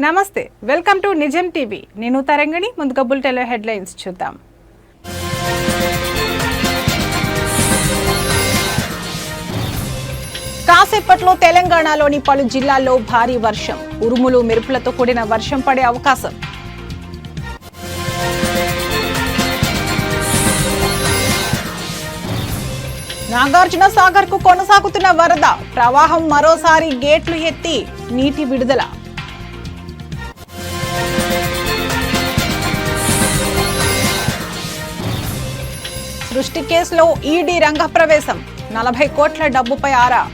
నమస్తే, welcome to నిజం TV. నేను తరంగిణి. ముందుగా బులెటిన్లో హెడ్లైన్స్ చూద్దాం. కాసేపట్లో తెలంగాణలోని పలు జిల్లాల్లో భారీ వర్షం, ఉరుములు మెరుపులతో కూడిన వర్షం పడే అవకాశం. నాగార్జున సాగర్ కు కొనసాగుతున్న వరద, ప్రవాహం మరోసారి గేట్లు ఎత్తి నీటి విడుదల. సృష్టి కేసులో ఈడీ రంగప్రవేశం, 40 కోట్ల డబ్బుపై ఆరా.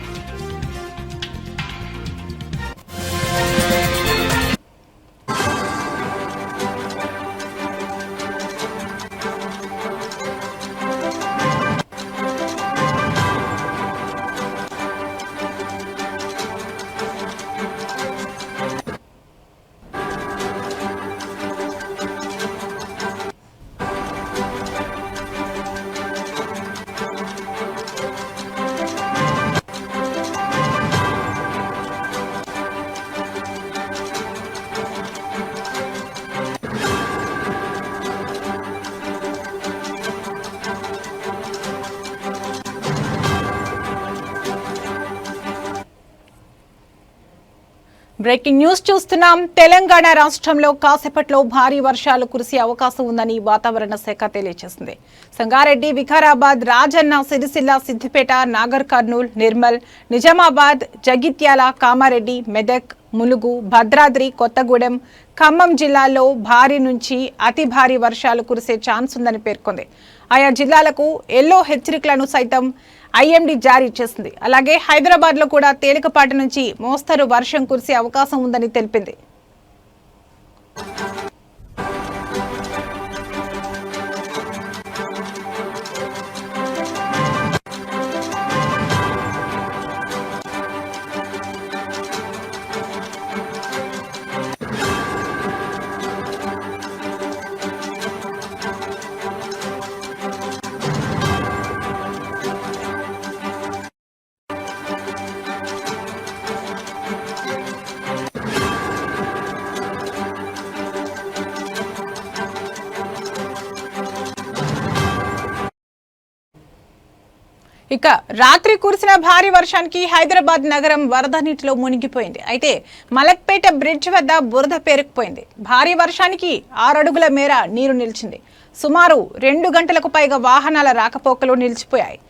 బ్రేకింగ్ న్యూస్ చూస్తున్నాం. తెలంగాణ రాష్ట్రంలో కాసేపట్లో భారీ వర్షాలు కురిసే అవకాశం ఉందని వాతావరణ శాఖ తెలియజేసింది. సంగారెడ్డి, వికారాబాద్, రాజన్న సిరిసిల్ల, సిద్దిపేట, నాగర్ కర్నూల్, నిర్మల్, నిజామాబాద్, జగిత్యాల, కామారెడ్డి, మెదక్, ములుగు, భద్రాద్రి, కొత్తగూడెం, ఖమ్మం జిల్లాల్లో భారీ నుంచి అతి భారీ వర్షాలు కురిసే ఛాన్స్ ఉందని పేర్కొంది. ఆయా జిల్లాలకు ఎల్లో హెచ్చరికలను సైతం ఐఎండీ జారీ చేసింది. అలాగే హైదరాబాద్ లో కూడా తేలికపాటి నుంచి మోస్తరు వర్షం కురిసే అవకాశం ఉందని తెలిపింది. ఇక రాత్రి కురిసిన భారీ వర్షానికి హైదరాబాద్ నగరం వరద నీటిలో మునిగిపోయింది. అయితే మలక్పేట బ్రిడ్జ్ వద్ద బురద పేరుకుపోయింది. భారీ వర్షానికి 6 అడుగుల మేర నీరు నిలిచింది. సుమారు 2 గంటలకు పైగా వాహనాల రాకపోకలు నిలిచిపోయాయి.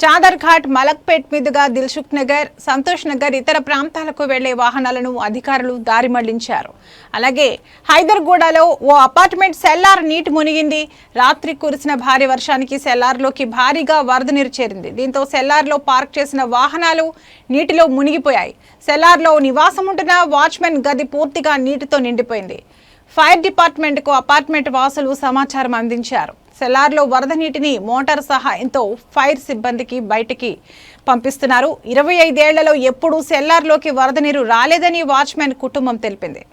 చాదర్ ఘాట్, మలక్పేట్ మీదుగా దిల్సుఖ్ నగర్, సంతోష్ నగర్, ఇతర ప్రాంతాలకు వెళ్లే వాహనాలను అధికారులు దారి మళ్లించారు. అలాగే హైదర్గూడలో ఓ అపార్ట్మెంట్ సెల్లార్ నీటి మునిగింది. రాత్రి కురిసిన భారీ వర్షానికి సెల్లార్లోకి భారీగా వరద నీరు చేరింది. దీంతో సెల్లార్లో పార్క్ చేసిన వాహనాలు నీటిలో మునిగిపోయాయి. సెల్లార్లో నివాసం ఉంటున్న వాచ్మెన్ గది పూర్తిగా నీటితో నిండిపోయింది. ఫైర్ డిపార్ట్మెంట్కు అపార్ట్మెంట్ వాసులు సమాచారం అందించారు. సెల్లార్లో వరద నీటిని మోటార్ సహాయంతో ఫైర్ సిబ్బందికి బయటికి పంపిస్తున్నారు. 25 ఏళ్లలో ఎప్పుడూ సెల్లార్లోకి వరద నీరు రాలేదని వాచ్మెన్ కుటుంబం తెలిపింది.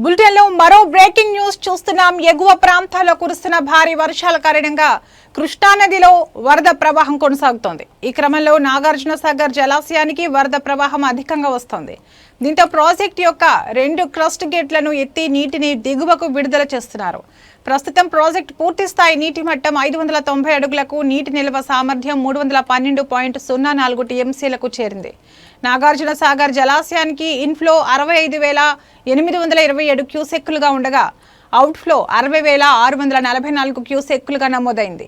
బులెటిన్లో మరో బ్రేకింగ్ న్యూస్ చూస్తున్నాం. ఎగువ ప్రాంతాల్లో కురుస్తున్న భారీ వర్షాల కారణంగా కృష్ణానదిలో వరద ప్రవాహం కొనసాగుతోంది. ఈ క్రమంలో నాగార్జునసాగర్ జలాశయానికి వరద ప్రవాహం అధికంగా వస్తోంది. దీంతో ప్రాజెక్టు యొక్క 2 క్రస్ట్ గేట్లను ఎత్తి నీటిని దిగువకు విడుదల చేస్తున్నారు. ప్రస్తుతం ప్రాజెక్టు పూర్తి స్థాయి నీటి మట్టం 590 అడుగులకు, నీటి నిల్వ సామర్థ్యం 312.04 టీఎంసీలకు చేరింది. నాగార్జునసాగర్ జలాశయానికి ఇన్ఫ్లో 65,827 క్యూసెక్కులుగా ఉండగా అవుట్ఫ్లో 60,644 క్యూసెక్కులుగా నమోదైంది.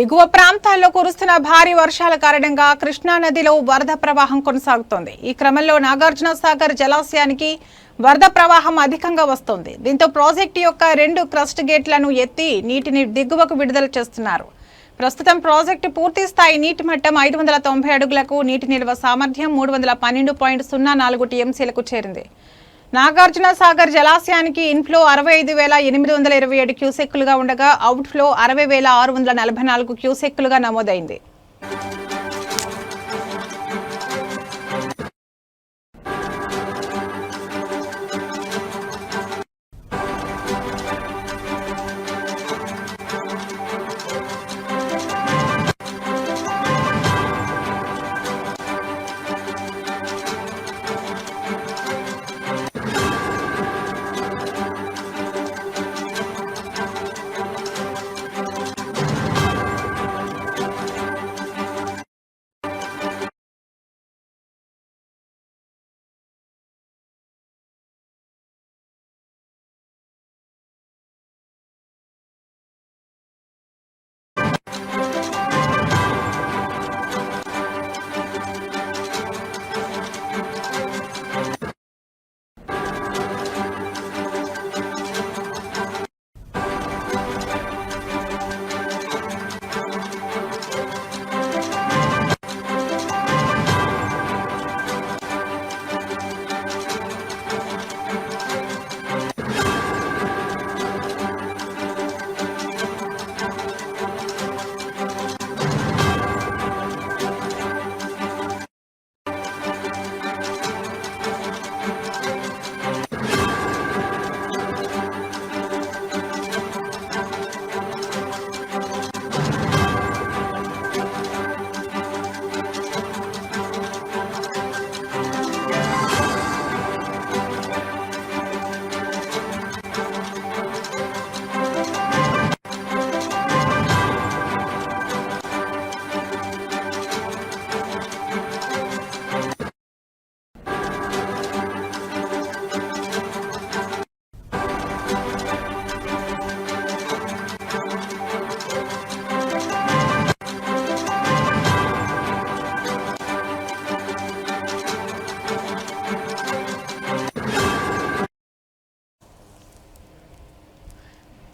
ఎగువ ప్రాంతాల్లో కురుస్తున్న భారీ వర్షాల కారణంగా కృష్ణానదిలో వరద ప్రవాహం కొనసాగుతోంది. ఈ క్రమంలో నాగార్జునసాగర్ జలాశయానికి వరద ప్రవాహం అధికంగా వస్తోంది. దీంతో ప్రాజెక్టు యొక్క 2 క్రస్ట్ గేట్లను ఎత్తి నీటిని దిగువకు విడుదల చేస్తున్నారు. ప్రస్తుతం ప్రాజెక్టు పూర్తి స్థాయి నీటి మట్టం 590 అడుగులకు, నీటి నిల్వ సామర్థ్యం 312.04 టీఎంసీలకు చేరింది. నాగార్జునసాగర్ జలాశయానికి ఇన్ఫ్లో 65,827 క్యూసెక్కులుగా ఉండగా అవుట్ఫ్లో 60,644 క్యూసెక్కులుగా నమోదైంది.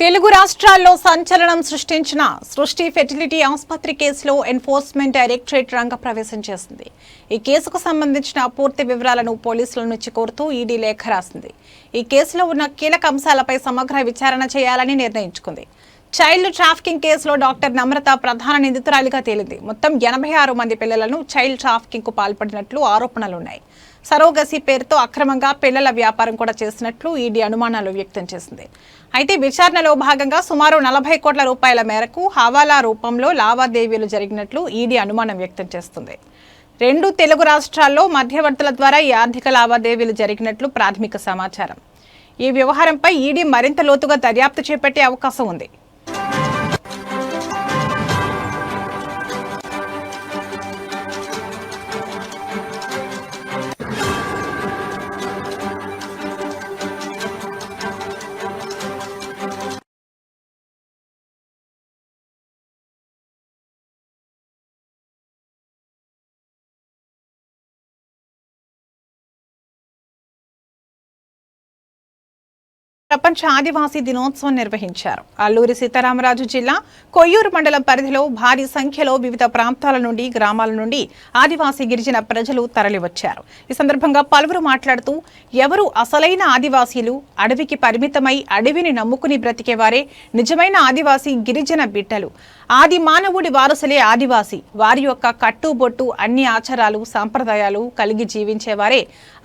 తెలుగు రాష్ట్రాల్లో సంచలనం సృష్టించిన సృష్టి ఫెర్టిలిటీ ఆసుపత్రి కేసులో ఎన్ఫోర్స్మెంట్ డైరెక్టరేట్ రంగప్రవేశం చేసింది. ఈ కేసుకు సంబంధించిన పూర్తి వివరాలను పోలీసుల నుంచి కోరుతూ ఈడీ లేఖ రాసింది. ఈ కేసులో ఉన్న కీలక అంశాలపై సమగ్ర విచారణ చేయాలని నిర్ణయించుకుంది. చైల్డ్ ట్రాఫికింగ్ కేసులో డాక్టర్ నమ్రత ప్రధాన నిందితురాలిగా తేలింది. మొత్తం 86 మంది పిల్లలను చైల్డ్ ట్రాఫికింగ్ కు పాల్పడినట్లు ఆరోపణలున్నాయి. సరోగసి పేరుతో అక్రమంగా పిల్లల వ్యాపారం కూడా చేసినట్లు ఈడీ అనుమానాలు వ్యక్తం చేసింది. అయితే విచారణలో భాగంగా సుమారు 40 కోట్ల రూపాయల మేరకు హవాలా రూపంలో లావాదేవీలు జరిగినట్లు ఈడీ అనుమానం వ్యక్తం చేస్తుంది. 2 తెలుగు రాష్ట్రాల్లో మధ్యవర్తుల ద్వారా ఈ ఆర్థిక లావాదేవీలు జరిగినట్లు ప్రాథమిక సమాచారం. ఈ వ్యవహారంపై ఈడీ మరింత లోతుగా దర్యాప్తు చేపట్టే అవకాశం ఉంది. ప్రపంచ ఆదివాసీ దినోత్సవం నిర్వహించారు. అల్లూరి సీతారామరాజు జిల్లా కొయ్యూరు మండలం పరిధిలో భారీ సంఖ్యలో వివిధ ప్రాంతాల నుండి గ్రామాల నుండి ఆదివాసీ గిరిజన ప్రజలు తరలివచ్చారు. ఈ సందర్భంగా పలువురు మాట్లాడుతూ ఎవరు అసలైన ఆదివాసీలు, అడవికి పరిమితమై అడవిని నమ్ముకుని బ్రతికేవారే నిజమైన ఆదివాసీ గిరిజన బిడ్డలు, ఆది మానవుడి వారసులే ఆదివాసీ, వారి యొక్క కట్టుబొట్టు అన్ని ఆచారాలు సంప్రదాయాలు కలిగి జీవించేవారే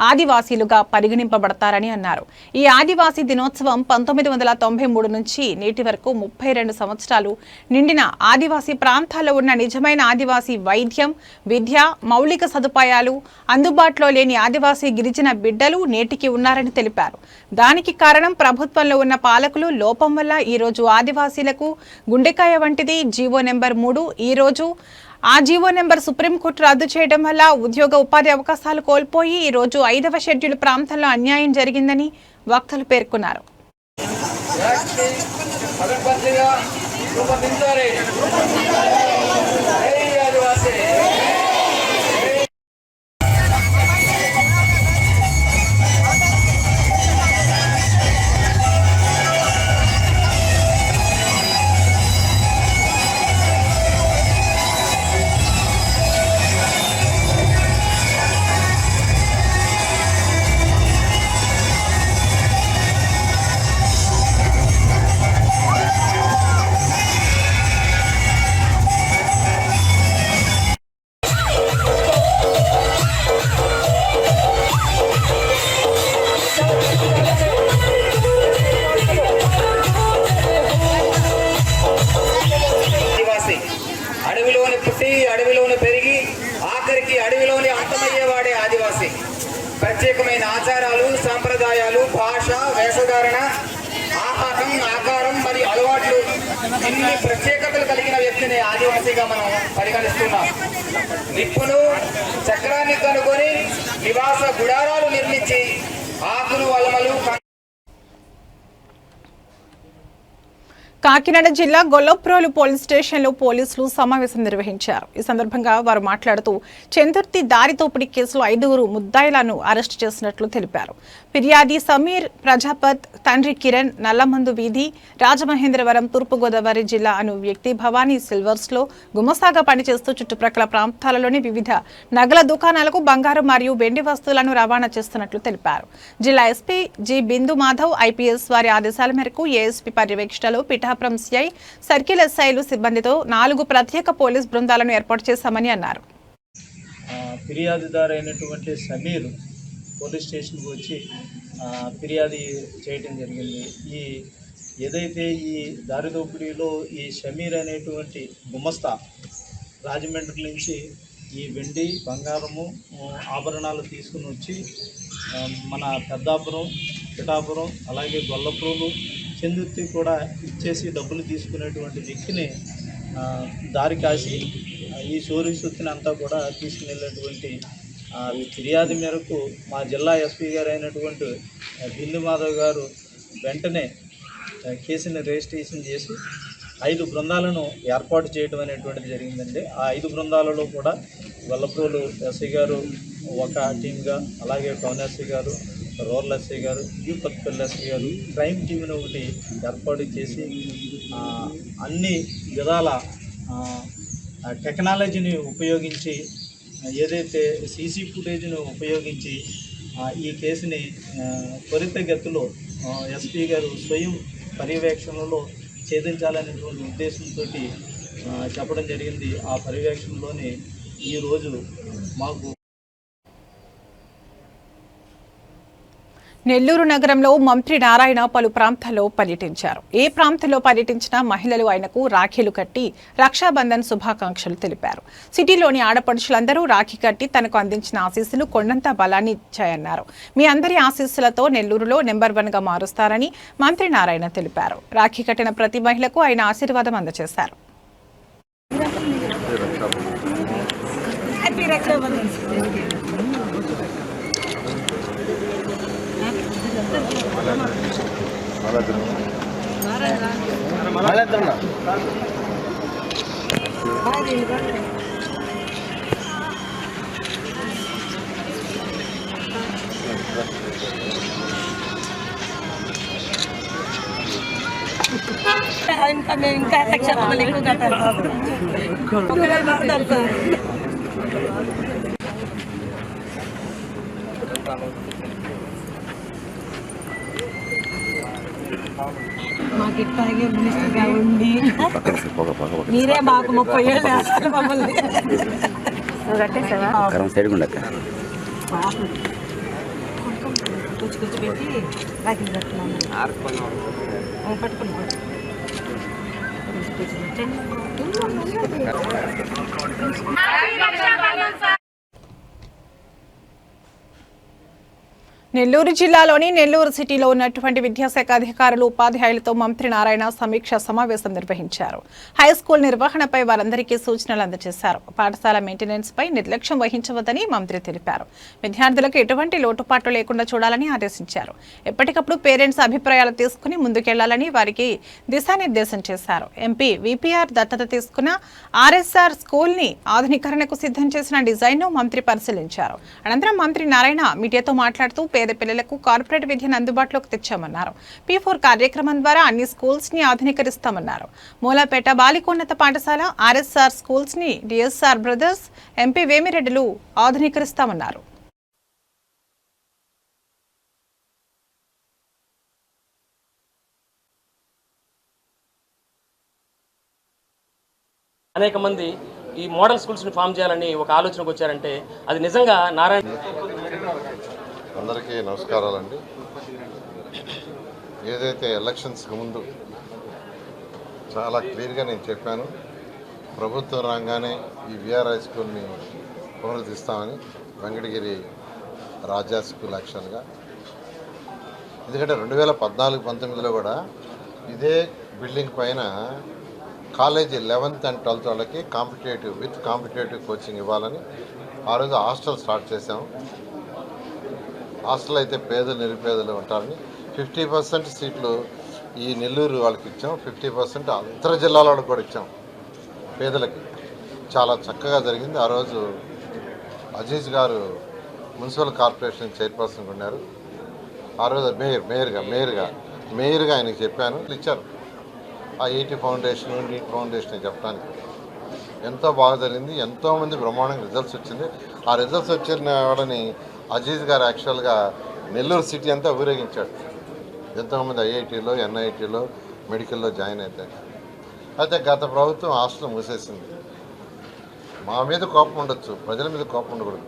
ఆదివాసీలుగా పరిగణింపబడతారని అన్నారు. ఈ ఆదివాసీ దినోత్సవం 1993 నుంచి నేటి వరకు 32 సంవత్సరాలు నిండిన ఆదివాసీ ప్రాంతాల్లో ఉన్న నిజమైన ఆదివాసీ వైద్యం, విద్య, మౌలిక సదుపాయాలు అందుబాటులో లేని ఆదివాసీ గిరిజన బిడ్డలు నేటికి ఉన్నారని తెలిపారు. దానికి కారణం ప్రభుత్వంలో ఉన్న పాలకులు లోపం వల్ల ఈరోజు ఆదివాసీలకు గుండెకాయ వంటిది జీవో నెంబర్ 3. ఈరోజు ఆ జీవో నెంబర్ సుప్రీంకోర్టు రద్దు చేయడం వల్ల ఉద్యోగ ఉపాధి అవకాశాలు కోల్పోయి ఈరోజు 5వ షెడ్యూల్ ప్రాంతంలో అన్యాయం జరిగిందని వక్తలు పేర్కొన్నారు. అడవిలోని పుట్టి అడవిలోని పెరిగి ఆఖరికి అడవిలోని అంతమయ్యేవాడే ఆదివాసీ. ప్రత్యేకమైన ఆచారాలు, సాంప్రదాయాలు, భాష, వేషధారణ, ఆహారం, ఆకారం మరియు అలవాట్లు ఇన్ని ప్రత్యేకతలు కలిగిన వ్యక్తిని ఆదివాసీగా మనం పరిగణిస్తున్నాం. నిప్పును, చక్రాన్ని కనుగొని నివాస గుడారాలు నిర్మించి ఆకులు, అలమలు కాకినాడ జిల్లా గొల్లప్రోలు పోలీస్ స్టేషన్లో పోలీసులు సమావేశం నిర్వహించారు. ఈ సందర్భంగా వారు మాట్లాడుతూ చందుర్తి దారి దోపిడీ కేసులో 5 ముద్దాయిలను అరెస్టు చేసినట్లు తెలిపారు. ఫిర్యాది సమీర్ ప్రజాపత్, తండ్రి కిరణ్, నల్లమందు వీధి, రాజమహేంద్రవరం, తూర్పుగోదావరి జిల్లా అను వ్యక్తి భవానీ సిల్వర్స్లో గుమస్తాగా పనిచేస్తూ చుట్టుప్రక్కల ప్రాంతాలలోని వివిధ నగల దుకాణాలకు బంగారు మరియు వెండి వస్తువులను రవాణా చేస్తున్నట్లు తెలిపారు. జిల్లా ఎస్పీ జి బిందు మాధవ్ ఐపీఎస్ వారి ఆదేశాల మేరకు ఏఎస్పీ పర్యవేక్షణలో పిఠాపురం సిఐ, సర్కిల్ ఎస్ఐలు సిబ్బందితో 4 ప్రత్యేక పోలీస్ బృందాలను ఏర్పాటు చేశామని అన్నారు. ఫిర్యాదుదారు అయినటువంటి సమీర్ పోలీస్ స్టేషన్కి వచ్చి ఫిర్యాదు చేయడం జరిగింది. ఏదైతే ఈ దారి దోపిడీలో ఈ సమీర్ అనేటువంటి గుమస్తా రాజమండ్రి నుంచి ఈ వెండి, బంగారము, ఆభరణాలు తీసుకుని వచ్చి మన పెద్దాపురం, పిఠాపురం, అలాగే గొల్లప్రోలు, చందుర్తి కూడా ఇచ్చేసి డబ్బులు తీసుకునేటువంటి వ్యక్తిని దారి కాసి ఈ చోరీ సొత్తుని అంతా కూడా తీసుకుని వెళ్ళేటువంటి ఫిర్యాదు మేరకు మా జిల్లా ఎస్పీ గారు అయినటువంటి బిందు మాధవ్ గారు వెంటనే కేసుని రిజిస్ట్రేషన్ చేసి 5 బృందాలను ఏర్పాటు చేయడం అనేటువంటిది జరిగిందండి. ఆ 5 బృందాలలో కూడా గొల్లప్రోలు ఎస్ఐ గారు ఒక టీమ్గా, అలాగే టౌన్ ఎస్ఐ గారు, రూరల్ ఎస్ఐ గారు, కొత్తపల్లి ఎస్ఐ గారు క్రైమ్ టీమ్ని ఒకటి ఏర్పాటు చేసి అన్ని విధాల టెక్నాలజీని ఉపయోగించి, ఏదైతే సీసీ ఫుటేజ్ను ఉపయోగించి ఈ కేసుని త్వరితగతిలో ఎస్పీ గారు స్వయం పర్యవేక్షణలో ఛేదించాలనేటువంటి ఉద్దేశంతో చెప్పడం జరిగింది. ఆ పర్యవేక్షణలోనే ఈరోజు మాకు నెల్లూరు నగరంలో మంత్రి నారాయణ పలు ప్రాంతాల్లో పర్యటించారు. ఏ ప్రాంతంలో పర్యటించినా మహిళలు ఆయనకు రాఖీలు కట్టి రక్షాబంధన్ శుభాకాంక్షలు తెలిపారు. సిటీలోని ఆడపడుచులందరూ రాఖీ కట్టి తనకు అందించిన ఆశీస్సులు కొండంత బలాన్ని ఇచ్చాయన్నారు. మీ అందరి ఆశీస్సులతో నెల్లూరులో నెంబర్ 1గా మారుస్తారని మంత్రి నారాయణ తెలిపారు. రాఖీ కట్టిన ప్రతి మహిళకు ఆయన ఆశీర్వాదం అందజేశారు. ఇంకా మేము ఇంకా లక్షలు ఎక్కువ కట్టాలి సార్. మాకు ఇట్లాగే మినిస్టర్గా ఉండి మీరే మాకు 30 ఏళ్ళు వేస్తారు మమ్మల్ని. కూర్చు పెట్టి రాకింగ్ కట్టుకున్నాను పట్టుకుని నెల్లూరు జిల్లాలోని నెల్లూరు సిటీలో ఉన్నటువంటి విద్యాశాఖ అధికారులు ఉపాధ్యాయులతో మంత్రి నారాయణ సమీక్ష సమావేశం నిర్వహించారు. హైస్కూల్ నిర్వహణపై వారందరికీ సూచనలు అందజేశారు. పాఠశాల మెయింటెనెన్స్ పై నిర్లక్ష్యం వహించవద్దని మంత్రి తెలిపారు. విద్యార్థులకు ఎటువంటి లోటుపాట్లు లేకుండా చూడాలని ఆదేశించారు. ఎప్పటికప్పుడు పేరెంట్స్ అభిప్రాయాలు తీసుకుని ముందుకెళ్లాలని వారికి దిశానిర్దేశం చేశారు. ఎంపీ విపిఆర్ దత్తత తీసుకున్న ఆర్ఎస్ఆర్ స్కూల్ ని ఆధునీకరణకు సిద్ధం చేసిన డిజైన్ ను మంత్రి పరిశీలించారు. అనంతరం మంత్రి నారాయణ మీడియాతో మాట్లాడుతూ పేద పిల్లలకు కార్పొరేట్ విద్యను అందుబాటులోకి తెచ్చామన్నారు. P4 కార్యక్రమం ద్వారా అన్ని స్కూల్స్ ని ఆధునీకరిస్తామన్నారు. మూలపేట బాలికోన్నత పాఠశాల, ఆర్ఎస్ఆర్ స్కూల్స్ ని డిఎస్ఆర్ బ్రదర్స్, ఎంపీ వేమిరెడ్డిలు ఆధునీకరిస్తామన్నారు. అనేక మంది ఈ మోడల్ స్కూల్స్ని ఫామ్ చేయాలని ఒక ఆలోచనకు వచ్చారంటే అది నిజంగా నారాయణ. అందరికీ నమస్కారాలండి. ఏదైతే ఎలక్షన్స్కి ముందు చాలా క్లియర్గా నేను చెప్పాను, ప్రభుత్వం రాగానే ఈ విఆర్ హై స్కూల్ని పునరుద్ధరిస్తామని, వెంకటగిరి రాజా స్కూల్ యాక్షన్గా. ఎందుకంటే 2014-19లో కూడా ఇదే బిల్డింగ్ పైన కాలేజీ 11th and 12th వాళ్ళకి కాంపిటేటివ్ కోచింగ్ ఇవ్వాలని ఆ రోజు హాస్టల్ స్టార్ట్ చేసాము. హాస్టల్ అయితే పేదలు నిరుపేదలు ఉంటారని 50% సీట్లు ఈ నెల్లూరు వాళ్ళకి ఇచ్చాం, 50% అంతర జిల్లాల వాళ్ళకి కూడా ఇచ్చాం పేదలకి. చాలా చక్కగా జరిగింది. ఆ రోజు అజీజ్ గారు మున్సిపల్ కార్పొరేషన్ చైర్పర్సన్గా ఉన్నారు. ఆ రోజు మేయర్గా ఆయనకి చెప్పాను, ఇచ్చారు. ఆ 80 ఫౌండేషన్, నీట్ ఫౌండేషన్ చెప్పడానికి ఎంతో బాగా జరిగింది. ఎంతోమంది బ్రహ్మాండంగా రిజల్ట్స్ వచ్చింది. ఆ రిజల్ట్స్ వచ్చిన వాళ్ళని అజీజ్ గారు యాక్చువల్గా నెల్లూరు సిటీ అంతా ఊరేగించాడు. ఎంతోమంది ఐఐటీలో, ఎన్ఐటీలో, మెడికల్లో జాయిన్ అవుతారు. అయితే గత ప్రభుత్వం హాస్టల్ మూసేసింది. మా మీద కోపం ఉండొచ్చు, ప్రజల మీద కోపం ఉండకూడదు.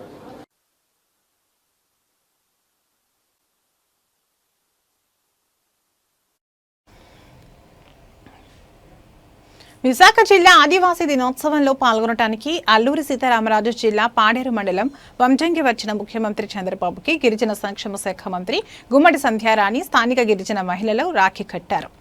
విశాఖ జిల్లా ఆదివాసీ దినోత్సవంలో పాల్గొనడానికి అల్లూరి సీతారామరాజు జిల్లా పాడేరు మండలం వంజంగి వచ్చిన ముఖ్యమంత్రి చంద్రబాబుకి గిరిజన సంక్షేమ శాఖ మంత్రి గుమ్మడి సంధ్యారాణి స్థానిక గిరిజన మహిళలు రాఖీ కట్టారు.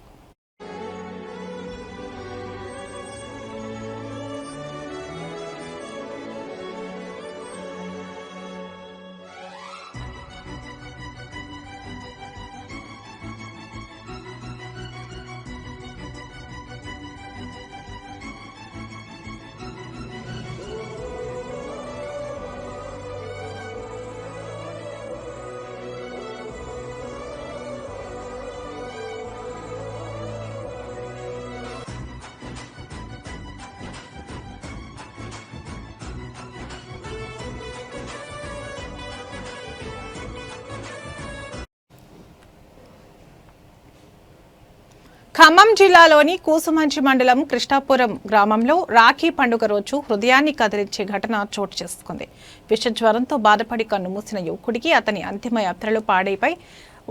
ఖమ్మం జిల్లాలోని కూసుమంచి మండలం కృష్ణాపురం గ్రామంలో రాఖీ పండుగ రోజు హృదయాన్ని కదిలించే ఘటన చోటు చేసుకుంది. విషజ్వరంతో బాధపడి కన్నుమూసిన యువకుడికి అతని అంతిమ యాత్రలు పాడైపై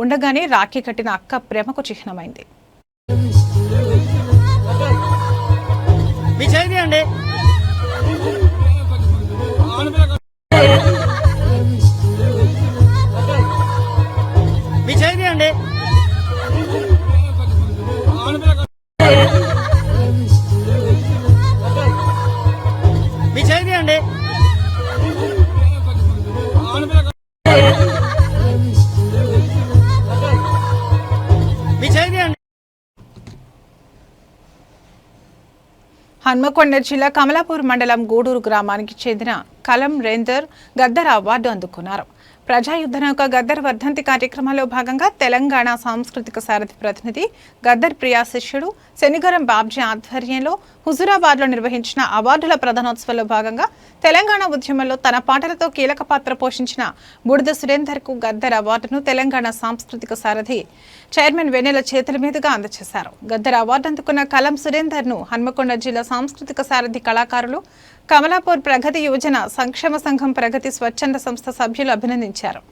ఉండగానే రాఖీ కట్టిన అక్క ప్రేమకు చిహ్నమైంది. హన్మకొండ జిల్లా కమలాపూర్ మండలం గూడూరు గ్రామానికి చెందిన కలం రేందర్ గద్దర్ అవార్డు అందుకున్నారు. ప్రజాయుద్ధ నౌక గద్దర్ వర్ధంతి కార్యక్రమంలో భాగంగా తెలంగాణ సాంస్కృతిక సారథి ప్రతినిధి గద్దర్ ప్రియా శిష్యుడు శనిగరం బాబ్జీ ఆధ్వర్యంలో హుజురాబాద్లో నిర్వహించిన అవార్డుల ప్రధానోత్సవంలో భాగంగా తెలంగాణ ఉద్యమంలో తన పాటలతో కీలక పాత్ర పోషించిన బుడిద సురేందర్కు గద్దర్ అవార్డును తెలంగాణ సాంస్కృతిక సారథి చైర్మన్ వెన్నెల చేతుల మీదుగా అందజేశారు. గద్దర్ అవార్డు అందుకున్న కలం సురేందర్ను హన్మకొండ జిల్లా సాంస్కృతిక సారథి కళాకారులు, కమలాపూర్ ప్రగతి యువజన సంక్షేమ సంఘం ప్రగతి స్వచ్ఛంద సంస్థ సభ్యులు అభినందించారు.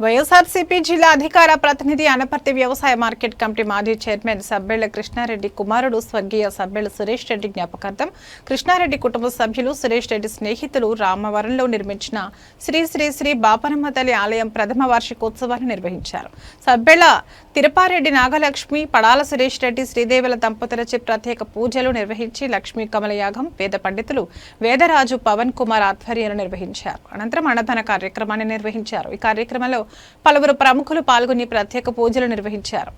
వైఎస్ఆర్సీపీ జిల్లా అధికార ప్రతినిధి అనపర్తి వ్యవసాయ మార్కెట్ కమిటీ మాజీ చైర్మన్ సబ్బెళ్ల కృష్ణారెడ్డి కుమారుడు స్వర్గీయ సబ్బెళ్ల సురేష్ రెడ్డి జ్ఞాపకార్థం కృష్ణారెడ్డి కుటుంబ సభ్యులు సురేష్ రెడ్డి స్నేహితులు రామవరంలో నిర్మించిన శ్రీ శ్రీ శ్రీ బాపనమ్మ తల్లి ఆలయం ప్రథమ వార్షికోత్సవాన్ని నిర్వహించారు. సబ్బెళ్ల తిరుపారెడ్డి నాగలక్ష్మి, పడాల సురేష్ రెడ్డి, శ్రీదేవుల దంపతులచే ప్రత్యేక పూజలు నిర్వహించి లక్ష్మీ కమలయాగం వేద పండితులు వేదరాజు పవన్ కుమార్ ఆధ్వర్యంలో నిర్వహించారు. అనంతరం అన్నదాన కార్యక్రమాన్ని నిర్వహించారు. ఈ కార్యక్రమంలో పలువురు ప్రముఖులు పాల్గొని ప్రత్యేక పూజలు నిర్వహించారు.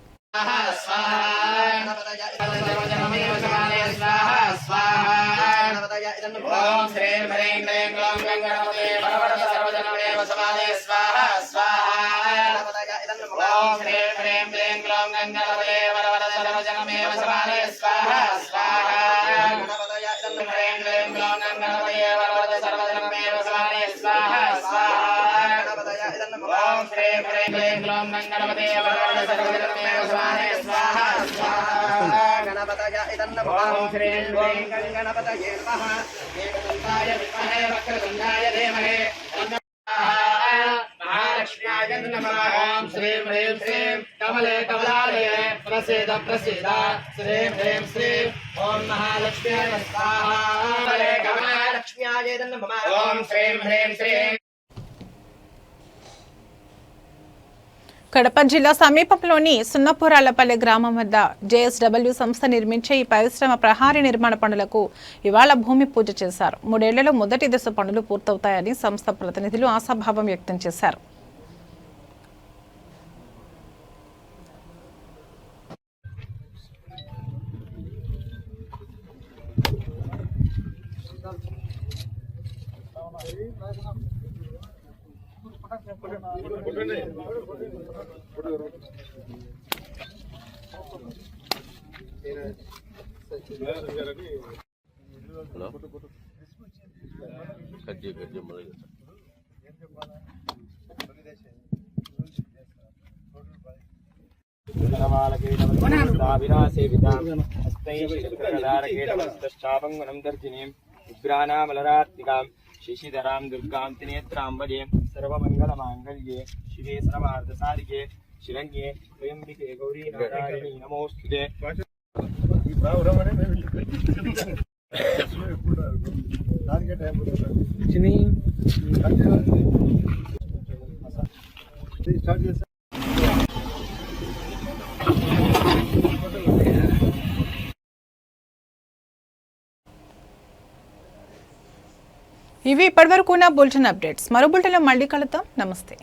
कमले कमलालये प्रसीद प्रसीद श्री ह्रीं श्रीं ओम महालक्ष्मी स्वाहा कमले कमलालक्ष्म्याय नमः ओम श्रीं ह्रीं श्रीं. కడప జిల్లా సమీపంలోని సున్నపురాళ్లపల్లె గ్రామం వద్ద జేఎస్డబ్ల్యూ సంస్థ నిర్మించే ఈ పరిశ్రమ ప్రహారీ నిర్మాణ పనులకు ఇవాళ భూమి పూజ చేశారు. 3 ఏళ్లలో మొదటి దశ పనులు పూర్తవుతాయని సంస్థ ప్రతినిధులు ఆశాభావం వ్యక్తం చేశారు. శశిధరాం దుర్గాం త్రినేత్రాంబరే సర్వమంగళమాంగళ్యే శివే సర్వార్థసాధికే శిరణ్యే త్రయంబికే గౌరీ నారాయణీ నమోస్తుతే. ఇవి ఇప్పటివరకు ఉన్న బులెటిన్ అప్డేట్స్. మరో బులెటిన్లో మళ్ళీ కలుద్దాం. నమస్తే.